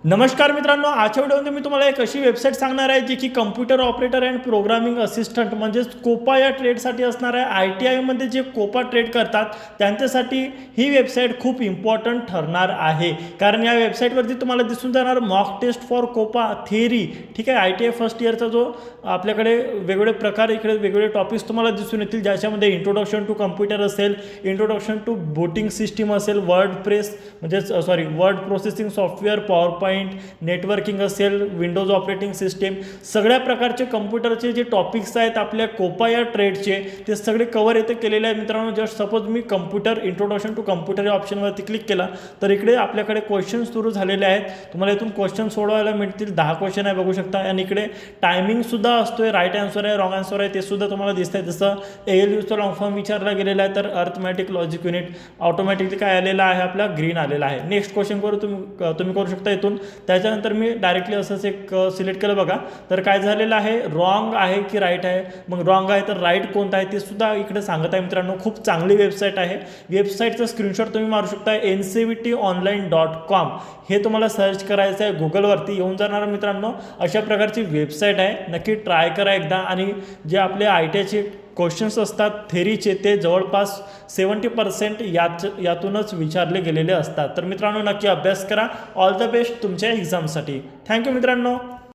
नमस्कार मित्रांनो, आजच्या व्हिडिओमध्ये मी तुम्हाला एक अशी वेबसाईट सांगणार आहे जी की computer operator and programming assistant म्हणजेच कोपा या ट्रेडसाठी असणार आहे। ITI मध्ये जे कोपा ट्रेड करतात त्यांच्यासाठी ही वेबसाईट खूप इम्पॉर्टंट ठरणार आहे, कारण या वेबसाईटवरती तुम्हाला दिसून जाणार mock test for COPA theory. ठीक आहे, ITI फर्स्ट इयरचा जो आपल्याकडे वेगवेगळे प्रकार, इकडे वेगवेगळे टॉपिक्स तुम्हाला दिसून येतील, ज्याच्यामध्ये इंट्रोडक्शन टू कम्प्युटर असेल, इंट्रोडक्शन टू बोटिंग सिस्टीम असेल, word processing software, power point, networking असेल, विंडोज ऑपरेटिंग सिस्टीम, सगळ्या प्रकारचे कम्प्युटरचे जे टॉपिक्स आहेत आपल्या कोपा या ट्रेडचे ते सगळे कव्हर येथे केलेले आहेत मित्रांनो। जस्ट सपोज मी कम्प्युटर इंट्रोडक्शन टू कम्प्युटर या ऑप्शनवरती क्लिक केला तर इकडे आपल्याकडे क्वेश्चन सुरू झालेले आहेत। तुम्हाला इथून क्वेश्चन सोडवायला मिळतील, 10 क्वेश्चन आहे बघू शकता, आणि इकडे टायमिंग सुद्धा असतोय, राईट आन्सर आहे, रॉंग आन्सर आहे ते सुद्धा तुम्हाला दिसतंय। जसं ALUचा लॉंग फॉर्म विचारला गेलेला आहे तर अर्थमॅटिक लॉजिक युनिट ऑटोमॅटिकली काय आलेला आहे, आपला ग्रीन आलेला आहे। नेक्स्ट क्वेश्चन करू तुम्ही करू शकता इथून। त्याच्यानंतर मी डायरेक्टली असंच एक सिलेक्ट केलं बघा, तर काय झालेलं आहे, रॉंग आहे की राईट आहे, मग रॉंग आहे तर राईट कोणता आहे ते सुद्धा इकडे सांगत आहे मित्रांनो। खूप चांगली वेबसाईट आहे, वेबसाईटचा स्क्रीनशॉट तुम्ही मारू शकता, ncvitonline.com हे तुम्हाला सर्च करायचं आहे, गुगलवरती येऊन जाणार मित्रांनो। अशा प्रकारची वेबसाईट आहे, नक्की ट्राय करा एकदा। आणि जे आपले ITIचे क्वेश्चन्स असतात थेरीचे ते जवळपास 70% यातूनच विचारले गेलेले असतात। तर मित्रांनो नक्की अभ्यास करा। ऑल द बेस्ट तुमच्या एक्झामसाठी। थँक्यू मित्रांनो।